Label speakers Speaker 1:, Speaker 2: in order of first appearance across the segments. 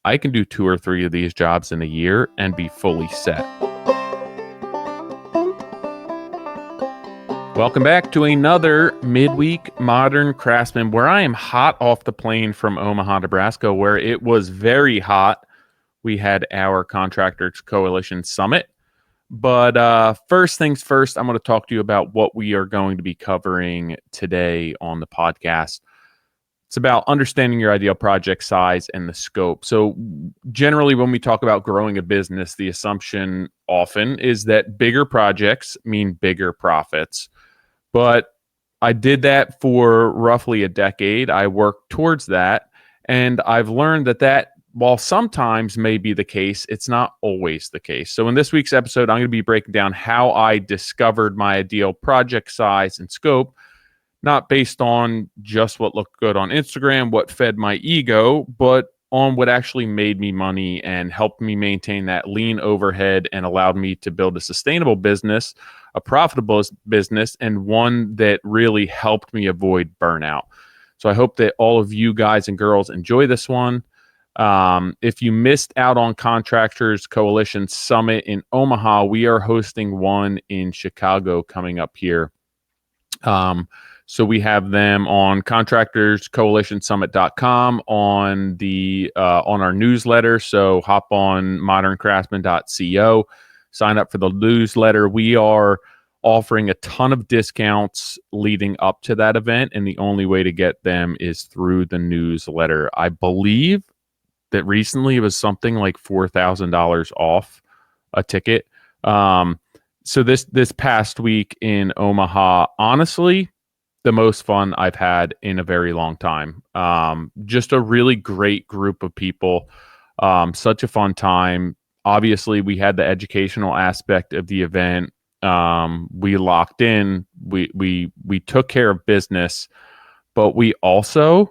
Speaker 1: I can do 2 or 3 of these jobs in a year and be fully set. Welcome back to another midweek Modern Craftsman, where I am hot off the plane from Omaha, Nebraska, where it was very hot. We had our Contractors Coalition Summit. But first things first, I'm going to talk to you about what we are going to be covering today on the podcast. It's about understanding your ideal project size and the scope. So generally, when we talk about growing a business, the assumption often is that bigger projects mean bigger profits. But I did that for roughly a decade. I worked towards that. And I've learned that while sometimes may be the case, it's not always the case. So in this week's episode, I'm going to be breaking down how I discovered my ideal project size and scope, not based on just what looked good on Instagram, what fed my ego, but on what actually made me money and helped me maintain that lean overhead and allowed me to build a sustainable business, a profitable business, and one that really helped me avoid burnout. So I hope that all of you guys and girls enjoy this one. If you missed out on Contractors Coalition Summit in Omaha, we are hosting one in Chicago coming up here. So we have them on contractorscoalitionsummit.com on our newsletter. So hop on moderncraftsman.co, sign up for the newsletter. We are offering a ton of discounts leading up to that event, and the only way to get them is through the newsletter. I believe that recently it was something like $4,000 off a ticket. So this past week in Omaha, honestly, the most fun I've had in a very long time. Just a really great group of people. Such a fun time. Obviously, we had the educational aspect of the event. We locked in. We took care of business, but we also,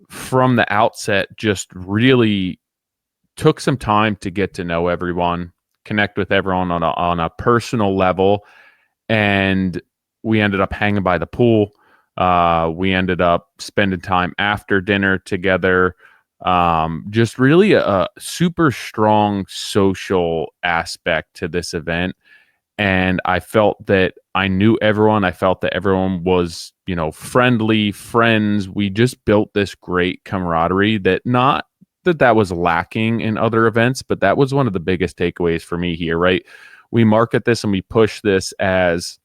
Speaker 1: from the outset, just really took some time to get to know everyone, connect with everyone on a personal level, and we ended up hanging by the pool. We ended up spending time after dinner together. Just really a super strong social aspect to this event. And I felt that I knew everyone. I felt that everyone was, friendly, friends. We just built this great camaraderie that was lacking in other events, but that was one of the biggest takeaways for me here, right? We market this and we push this as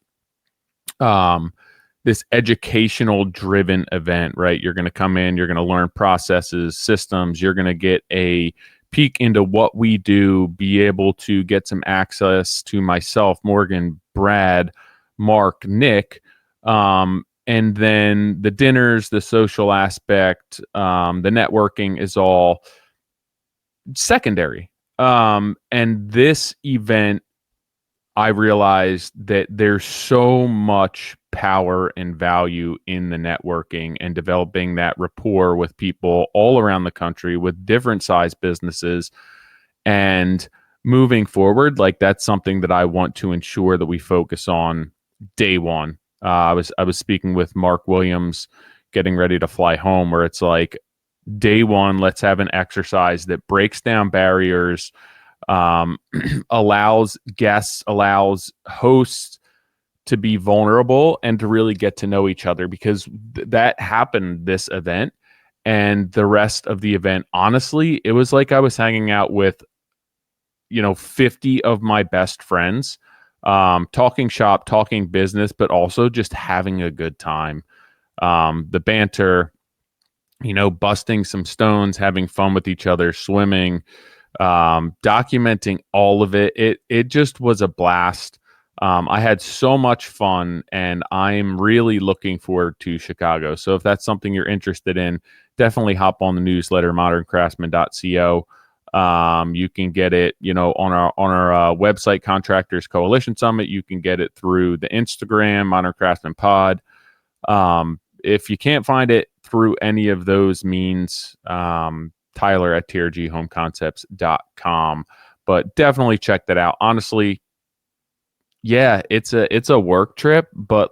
Speaker 1: this educational driven event, right? You're going to come in, you're going to learn processes, systems, you're going to get a peek into what we do, be able to get some access to myself, Morgan, Brad, Mark, Nick, and then the dinners, the social aspect, the networking is all secondary. And this event, I realized that there's so much power and value in the networking and developing that rapport with people all around the country with different size businesses. And moving forward, that's something that I want to ensure that we focus on day one. I was speaking with Mark Williams, getting ready to fly home, where it's like, day one, let's have an exercise that breaks down barriers, allows guests, allows hosts to be vulnerable and to really get to know each other, because that happened this event. And the rest of the event, honestly, it was like I was hanging out with 50 of my best friends, talking shop, talking business, but also just having a good time. The banter, busting some stones, having fun with each other, swimming, documenting all of it. It just was a blast. I had so much fun, and I'm really looking forward to Chicago. So if that's something you're interested in, definitely hop on the newsletter, moderncraftsman.co. You can get it, on our website, Contractors Coalition Summit. You can get it through the Instagram, Modern Craftsman Pod. If you can't find it through any of those means, Tyler at trghomeconcepts.com. But definitely check that out. Honestly, yeah, it's a work trip, but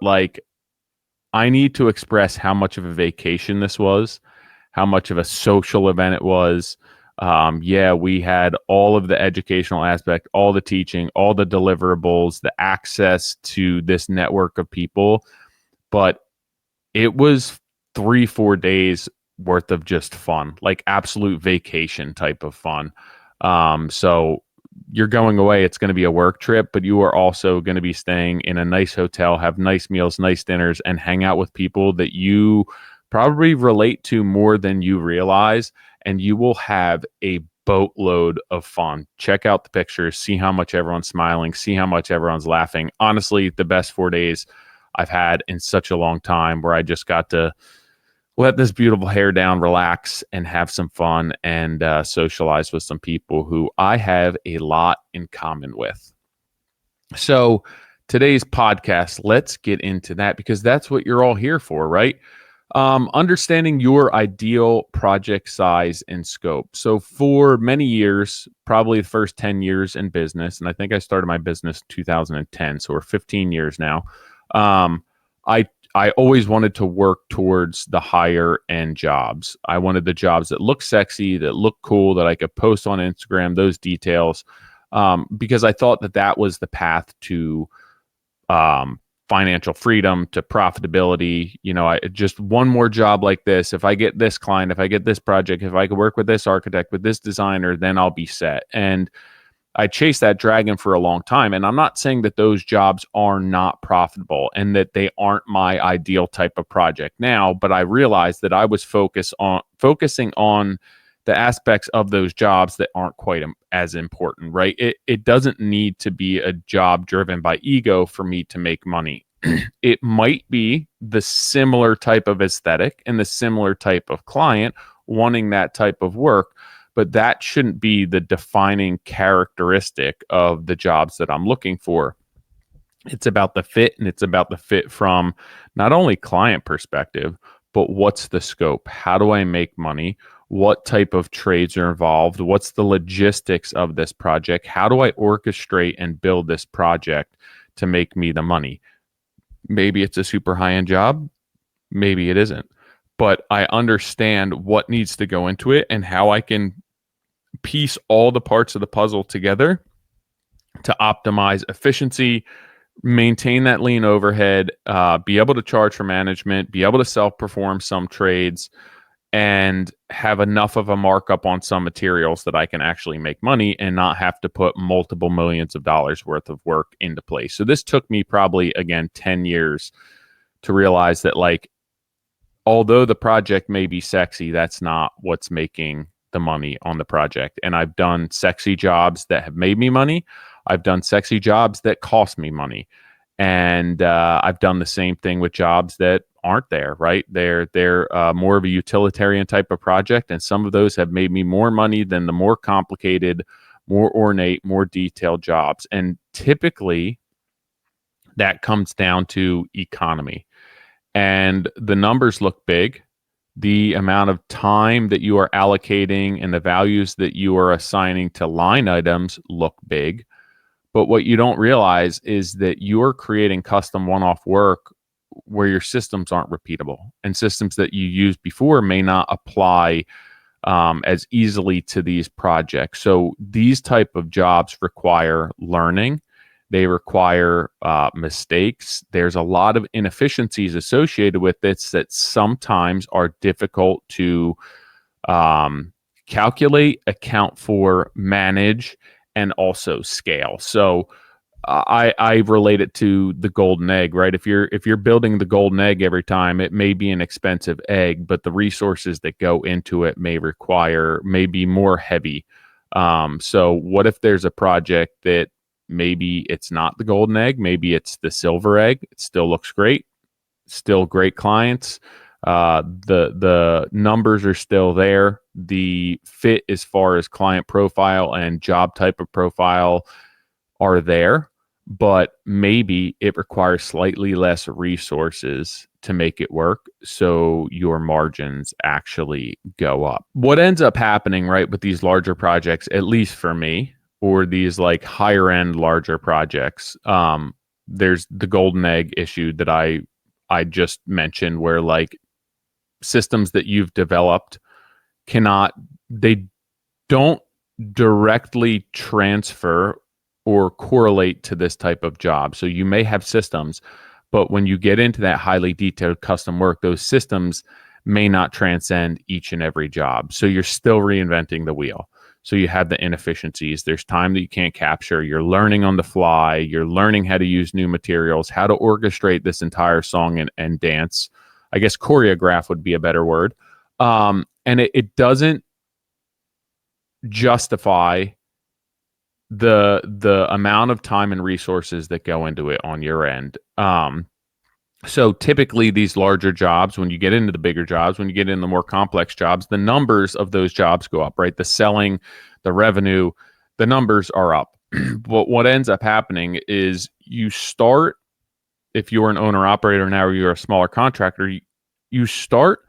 Speaker 1: I need to express how much of a vacation this was, how much of a social event it was. Yeah, we had all of the educational aspect, all the teaching, all the deliverables, the access to this network of people, but it was 3-4 days worth of just fun, like absolute vacation type of fun. So you're going away, it's going to be a work trip, but you are also going to be staying in a nice hotel, have nice meals, nice dinners, and hang out with people that you probably relate to more than you realize. And you will have a boatload of fun. Check out the pictures, see how much everyone's smiling, see how much everyone's laughing. Honestly, the best 4 days I've had in such a long time, where I just got to let this beautiful hair down, relax, and have some fun and socialize with some people who I have a lot in common with. So today's podcast, let's get into that, because that's what you're all here for, right? Understanding your ideal project size and scope. So for many years, probably the first 10 years in business, and I think I started my business 2010, so we're 15 years now. Um, I I always wanted to work towards the higher end jobs. I wanted the jobs that look sexy, that look cool, that I could post on Instagram, those details, because I thought that that was the path to um, financial freedom, to profitability. You know, I just one more job like this. If I get this client, if I get this project, if I could work with this architect, with this designer, then I'll be set. And I chased that dragon for a long time. And I'm not saying that those jobs are not profitable and that they aren't my ideal type of project now, but I realized that I was focusing on the aspects of those jobs that aren't quite as important, right? It doesn't need to be a job driven by ego for me to make money. It might be the similar type of aesthetic and the similar type of client wanting that type of work, but that shouldn't be the defining characteristic of the jobs that I'm looking for. It's about the fit, and it's about the fit from not only client perspective, but what's the scope? How do I make money? What type of trades are involved? What's the logistics of this project? How do I orchestrate and build this project to make me the money? Maybe it's a super high-end job. Maybe it isn't. But I understand what needs to go into it and how I can piece all the parts of the puzzle together to optimize efficiency, maintain that lean overhead, be able to charge for management, be able to self-perform some trades, and have enough of a markup on some materials that I can actually make money and not have to put multiple millions of dollars worth of work into place. So this took me probably, again, 10 years to realize that, like, although the project may be sexy, that's not what's making the money on the project. And I've done sexy jobs that have made me money. I've done sexy jobs that cost me money. And I've done the same thing with jobs that aren't there, right? They're more of a utilitarian type of project. And some of those have made me more money than the more complicated, more ornate, more detailed jobs. And typically that comes down to economy. And the numbers look big. The amount of time that you are allocating and the values that you are assigning to line items look big. But what you don't realize is that you're creating custom one-off work where your systems aren't repeatable, and systems that you used before may not apply as easily to these projects. So these type of jobs require learning. They require mistakes. There's a lot of inefficiencies associated with this that sometimes are difficult to calculate, account for, manage, and also scale. So I relate it to the golden egg, right? If you're building the golden egg every time, it may be an expensive egg, but the resources that go into it may be more heavy. So what if there's a project that maybe it's not the golden egg, maybe it's the silver egg? It still looks great, still great clients. The numbers are still there. The fit as far as client profile and job type of profile are there, but maybe it requires slightly less resources to make it work, so your margins actually go up. What ends up happening, right, with these larger projects, at least for me, or these like higher end larger projects, there's the golden egg issue that I just mentioned, where like systems that you've developed cannot, they don't directly transfer or correlate to this type of job. So you may have systems, but when you get into that highly detailed custom work, those systems may not transcend each and every job. So you're still reinventing the wheel. So you have the inefficiencies. There's time that you can't capture. You're learning on the fly. You're learning how to use new materials, how to orchestrate this entire song and dance. I guess choreograph would be a better word. And it doesn't justify the amount of time and resources that go into it on your end. So typically these larger jobs, when you get into the bigger jobs, when you get into the more complex jobs, the numbers of those jobs go up, right? The selling, the revenue, the numbers are up. But what ends up happening is you start, if you're an owner operator now or you're a smaller contractor, you start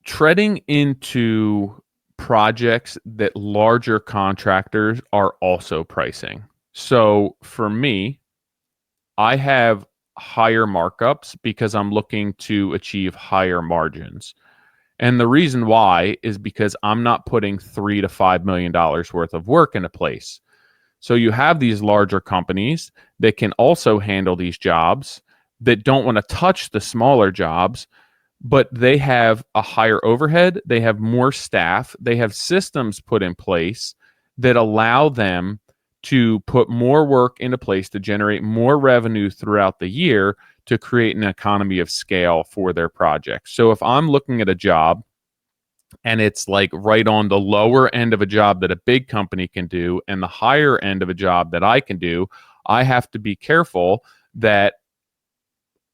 Speaker 1: treading into projects that larger contractors are also pricing. So for me, I have higher markups because I'm looking to achieve higher margins. And the reason why is because I'm not putting $3 to $5 million worth of work into place. So you have these larger companies that can also handle these jobs that don't want to touch the smaller jobs, but they have a higher overhead, they have more staff, they have systems put in place that allow them to put more work into place to generate more revenue throughout the year to create an economy of scale for their projects. So if I'm looking at a job and it's like right on the lower end of a job that a big company can do and the higher end of a job that I can do, I have to be careful that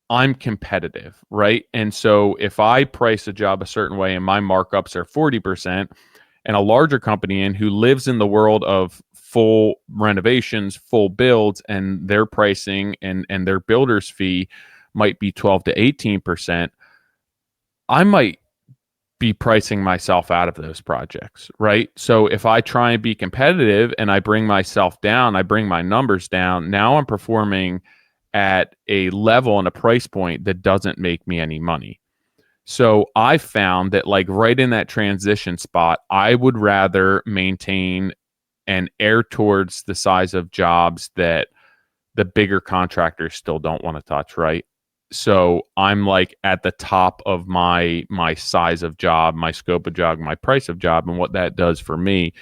Speaker 1: I'm competitive, right? And so if I price a job a certain way and my markups are 40%, and a larger company who lives in the world of full renovations, full builds, and their pricing and their builder's fee might be 12 to 18%, I might be pricing myself out of those projects, right? So if I try and be competitive and I bring myself down, I bring my numbers down, now I'm performing at a level and a price point that doesn't make me any money. So I found that like right in that transition spot, I would rather maintain and err towards the size of jobs that the bigger contractors still don't want to touch, right? So I'm like at the top of my size of job, my scope of job, my price of job. And what that does for me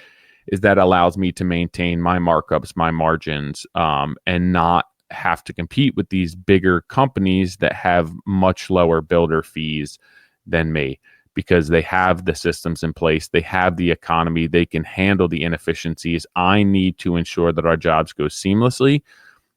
Speaker 1: is that allows me to maintain my markups, my margins, and not have to compete with these bigger companies that have much lower builder fees than me, because they have the systems in place, they have the economy, they can handle the inefficiencies. I need to ensure that our jobs go seamlessly,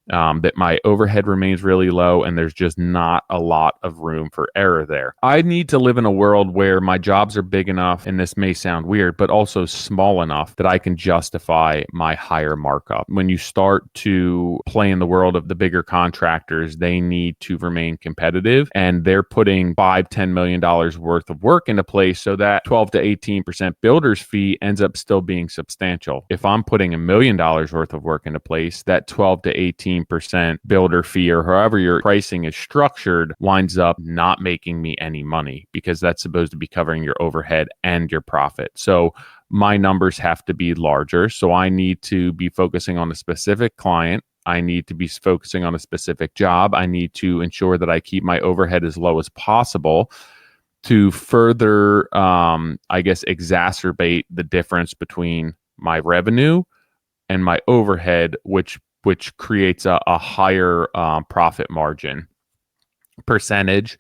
Speaker 1: that my overhead remains really low, and there's just not a lot of room for error there. I need to live in a world where my jobs are big enough, and this may sound weird, but also small enough that I can justify my higher markup. When you start to play in the world of the bigger contractors, they need to remain competitive, and they're putting $5-10 million worth of work into place, so that 12 to 18% builder's fee ends up still being substantial. If I'm putting $1 million worth of work into place, that 12 to 18% builder fee, or however your pricing is structured, winds up not making me any money, because that's supposed to be covering your overhead and your profit. So my numbers have to be larger. So I need to be focusing on a specific client. I need to be focusing on a specific job. I need to ensure that I keep my overhead as low as possible to further, I guess, exacerbate the difference between my revenue and my overhead, which creates a higher profit margin percentage,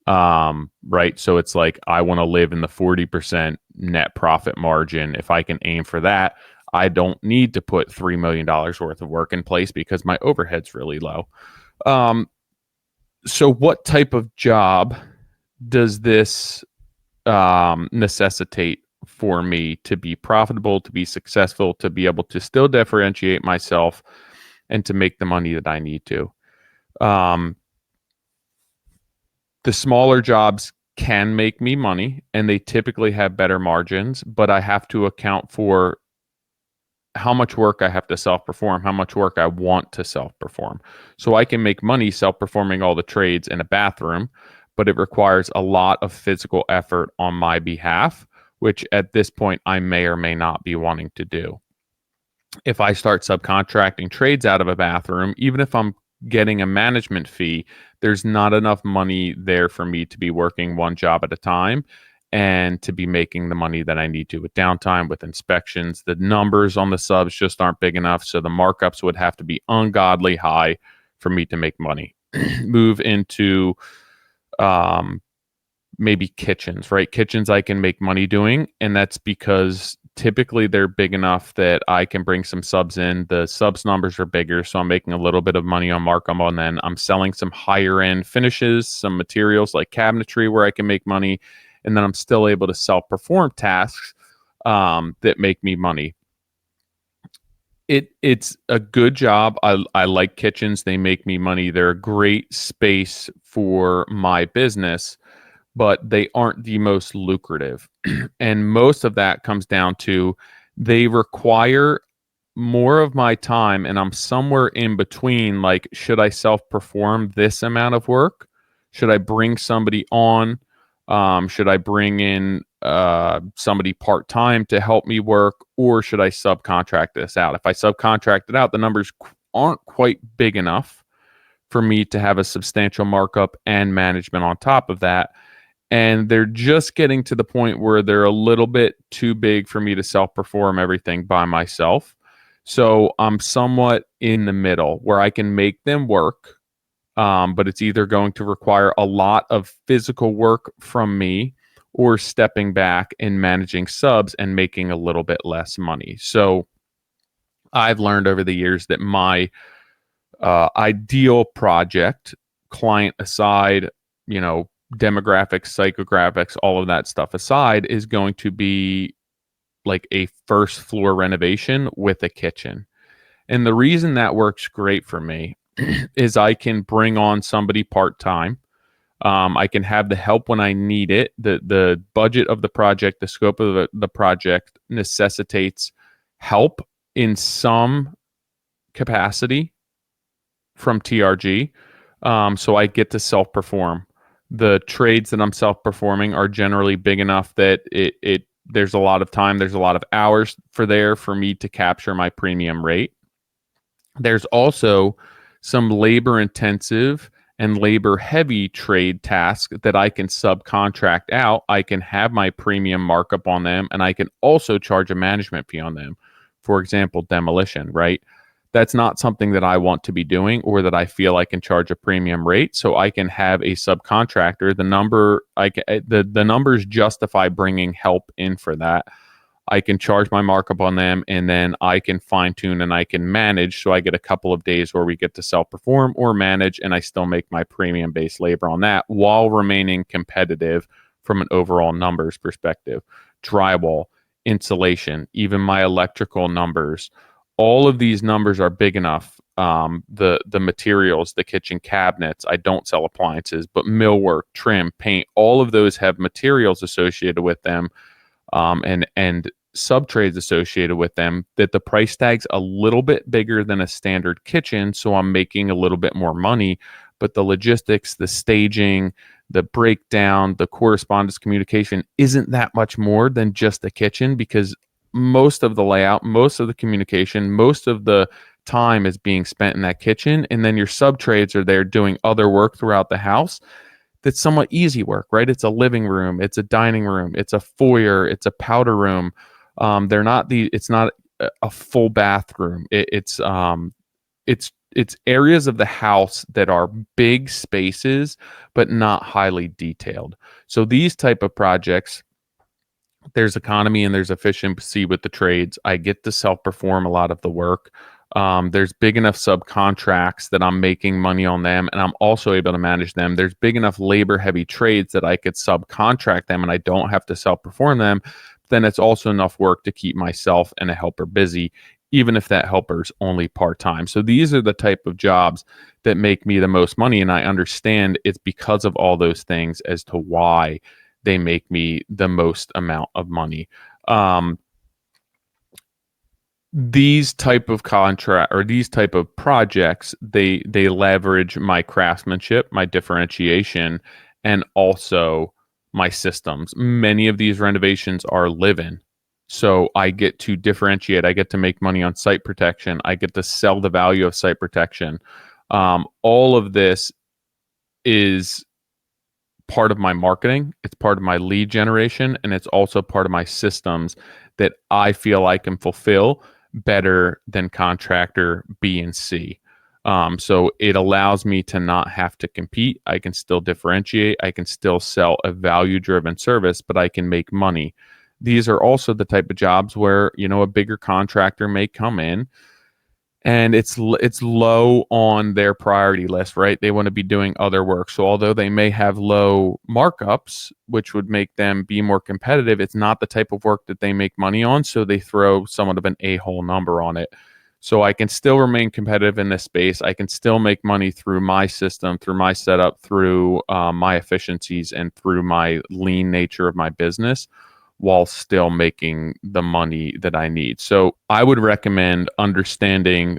Speaker 1: right? So it's like I want to live in the 40% net profit margin. If I can aim for that, I don't need to put $3 million worth of work in place because my overhead's really low. So what type of job does this necessitate for me to be profitable, to be successful, to be able to still differentiate myself, and to make the money that I need to? The smaller jobs can make me money, and they typically have better margins, but I have to account for how much work I have to self-perform, how much work I want to self-perform. So I can make money self-performing all the trades in a bathroom, but it requires a lot of physical effort on my behalf, which at this point I may or may not be wanting to do. If I start subcontracting trades out of a bathroom, even if I'm getting a management fee, there's not enough money there for me to be working one job at a time and to be making the money that I need to with downtime, with inspections. The numbers on the subs just aren't big enough, so the markups would have to be ungodly high for me to make money. Move into maybe kitchens, right? Kitchens I can make money doing, and that's because typically they're big enough that I can bring some subs in. The subs numbers are bigger, so I'm making a little bit of money on markup on them. I'm selling some higher end finishes, some materials like cabinetry where I can make money, and then I'm still able to self-perform tasks that make me money. It's a good job. I like kitchens. They make me money. They're a great space for my business, but they aren't the most lucrative. And most of that comes down to they require more of my time, and I'm somewhere in between. Like, should I self-perform this amount of work? Should I bring somebody on? Should I bring in somebody part-time to help me work, or should I subcontract this out? If I subcontract it out, the numbers aren't quite big enough for me to have a substantial markup and management on top of that. And they're just getting to the point where they're a little bit too big for me to self-perform everything by myself. So I'm somewhat in the middle where I can make them work, but it's either going to require a lot of physical work from me or stepping back and managing subs and making a little bit less money. So I've learned over the years that my ideal project, client aside, demographics, psychographics, all of that stuff aside, is going to be like a first floor renovation with a kitchen. And the reason that works great for me is I can bring on somebody part-time. I can have the help when I need it. The budget of the project, the scope of the project necessitates help in some capacity from TRG. So I get to self-perform. The trades that I'm self-performing are generally big enough that there's a lot of time, there's a lot of hours for me to capture my premium rate. There's also some labor-intensive and labor-heavy trade tasks that I can subcontract out. I can have my premium markup on them, and I can also charge a management fee on them. For example, demolition, right? That's not something that I want to be doing or that I feel I can charge a premium rate. So I can have a subcontractor. The numbers justify bringing help in for that. I can charge my markup on them, and then I can fine tune and I can manage. So I get a couple of days where we get to self-perform or manage, and I still make my premium based labor on that while remaining competitive from an overall numbers perspective. Drywall, insulation, even my electrical numbers. All of these numbers are big enough. The materials, the kitchen cabinets, I don't sell appliances, but millwork, trim, paint, all of those have materials associated with them, and sub trades associated with them, that the price tag's a little bit bigger than a standard kitchen, so I'm making a little bit more money. But the logistics, the staging, the breakdown, the correspondence communication isn't that much more than just the kitchen, because most of the layout, most of the communication, most of the time is being spent in that kitchen, and then your sub trades are there doing other work throughout the house. That's somewhat easy work, right? It's a living room, it's a dining room, it's a foyer, it's a powder room. It's not a full bathroom. It's areas of the house that are big spaces, but not highly detailed. So these type of projects, there's economy and there's efficiency with the trades. I get to self-perform a lot of the work. There's big enough subcontracts that I'm making money on them, and I'm also able to manage them. There's big enough labor-heavy trades that I could subcontract them, and I don't have to self-perform them. Then it's also enough work to keep myself and a helper busy, even if that helper's only part-time. So these are the type of jobs that make me the most money, and I understand it's because of all those things as to why they make me the most amount of money. These type of contract or these type of projects, they leverage my craftsmanship, my differentiation, and also my systems. Many of these renovations are live-in. So I get to differentiate. I get to make money on site protection. I get to sell the value of site protection. All of this is part of my marketing. It's part of my lead generation, and it's also part of my systems that I feel I can fulfill better than contractor B and C. So it allows me to not have to compete. I can still differentiate. I can still sell a value-driven service, but I can make money. These are also the type of jobs where, a bigger contractor may come in and it's low on their priority list, right? They want to be doing other work. So although they may have low markups, which would make them be more competitive, it's not the type of work that they make money on. So they throw somewhat of an a-hole number on it. So I can still remain competitive in this space. I can still make money through my system, through my setup, through my efficiencies, and through my lean nature of my business, while still making the money that I need. So I would recommend understanding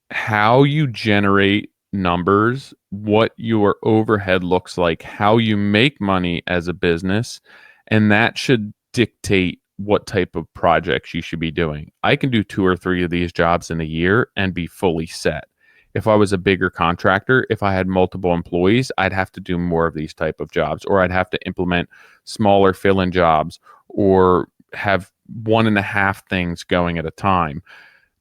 Speaker 1: how you generate numbers, what your overhead looks like, how you make money as a business, and that should dictate what type of projects you should be doing. I can do 2 or 3 of these jobs in a year and be fully set. If I was a bigger contractor, if I had multiple employees, I'd have to do more of these type of jobs, or I'd have to implement smaller fill-in jobs, or have 1.5 things going at a time.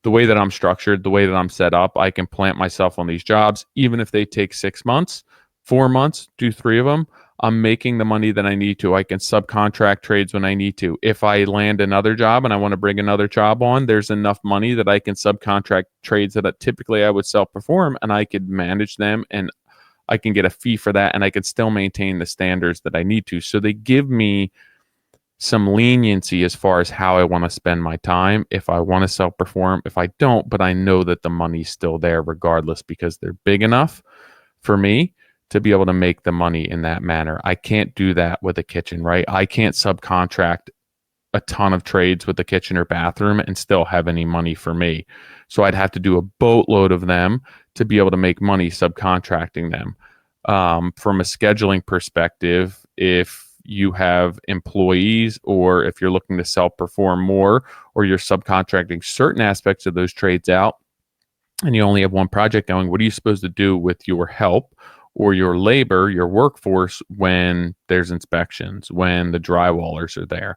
Speaker 1: The way that I'm structured, the way that I'm set up, I can plant myself on these jobs. Even if they take 6 months, 4 months, do 3 of them, I'm making the money that I need to. I can subcontract trades when I need to. If I land another job and I want to bring another job on, there's enough money that I can subcontract trades that typically I would self-perform, and I could manage them, and I can get a fee for that, and I can still maintain the standards that I need to. So they give me some leniency as far as how I want to spend my time. If I want to self-perform, if I don't, but I know that the money's still there regardless, because they're big enough for me to be able to make the money in that manner. I can't do that with a kitchen, right? I can't subcontract a ton of trades with the kitchen or bathroom and still have any money for me. So I'd have to do a boatload of them to be able to make money subcontracting them. From a scheduling perspective, if you have employees, or if you're looking to self-perform more, or you're subcontracting certain aspects of those trades out, and you only have one project going, what are you supposed to do with your help or your labor, your workforce, when there's inspections, when the drywallers are there?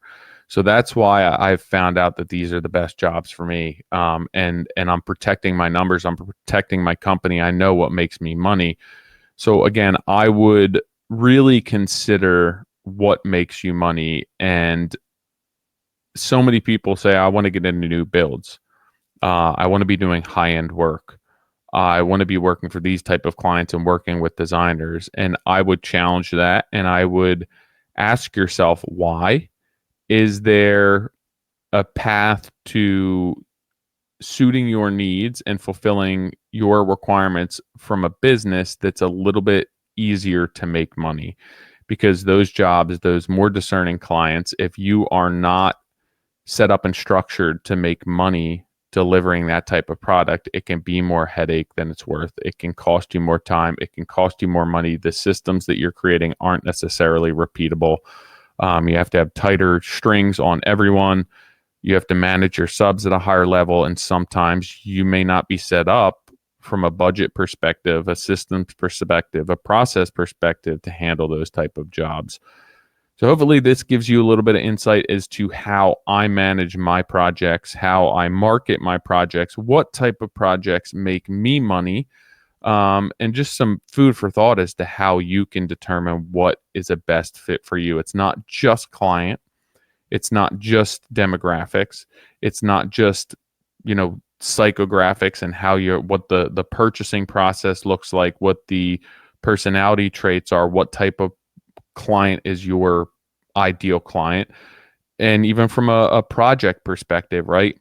Speaker 1: So that's why I've found out that these are the best jobs for me. And I'm protecting my numbers. I'm protecting my company. I know what makes me money. So again, I would really consider what makes you money. And so many people say, I want to get into new builds. I want to be doing high-end work. I want to be working for these type of clients and working with designers. And I would challenge that. And I would ask yourself, why? Is there a path to suiting your needs and fulfilling your requirements from a business that's a little bit easier to make money? Because those jobs, those more discerning clients, if you are not set up and structured to make money delivering that type of product, it can be more headache than it's worth. It can cost you more time. It can cost you more money. The systems that you're creating aren't necessarily repeatable. You have to have tighter strings on everyone. You have to manage your subs at a higher level. And sometimes you may not be set up from a budget perspective, a systems perspective, a process perspective to handle those type of jobs. So hopefully this gives you a little bit of insight as to how I manage my projects, how I market my projects, what type of projects make me money, and just some food for thought as to how you can determine what is a best fit for you. It's not just client. It's not just demographics. It's not just, psychographics and what the purchasing process looks like, what the personality traits are, what type of client is your ideal client. And even from a project perspective, right?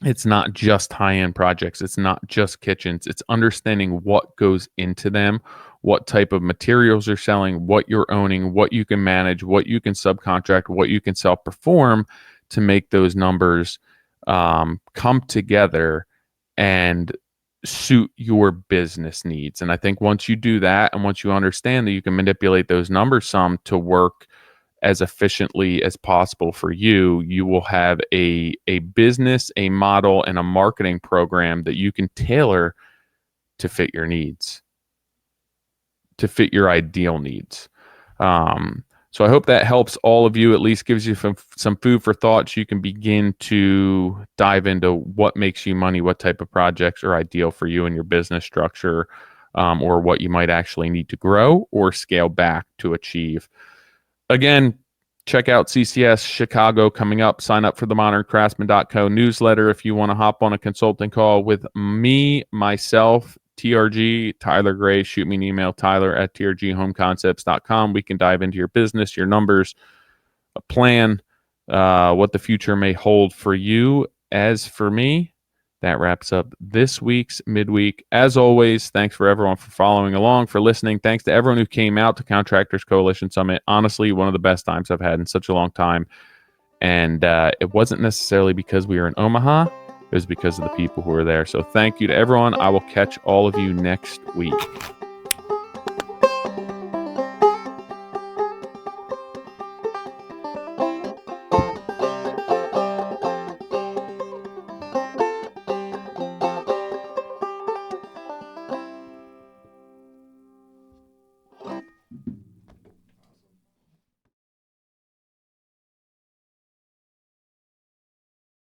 Speaker 1: It's not just high-end projects. It's not just kitchens. It's understanding what goes into them, what type of materials you're selling, what you're owning, what you can manage, what you can subcontract, what you can self-perform to make those numbers come together and suit your business needs. And I think once you do that, and once you understand that you can manipulate those numbers some to work as efficiently as possible for you, you will have a business, a model, and a marketing program that you can tailor to fit your needs, to fit your ideal needs. So I hope that helps all of you, at least gives you some food for thought so you can begin to dive into what makes you money, what type of projects are ideal for you and your business structure, or what you might actually need to grow or scale back to achieve. Again, check out CCS Chicago coming up. Sign up for the moderncraftsman.co newsletter if you want to hop on a consulting call with me, myself, TRG, Tyler Gray. Shoot me an email, tyler@trghomeconcepts.com. We can dive into your business, your numbers, a plan, what the future may hold for you. As for me, that wraps up this week's midweek. As always, thanks for everyone for following along, for listening. Thanks to everyone who came out to Contractors Coalition Summit. Honestly, one of the best times I've had in such a long time. And it wasn't necessarily because we were in Omaha. It was because of the people who were there. So thank you to everyone. I will catch all of you next week.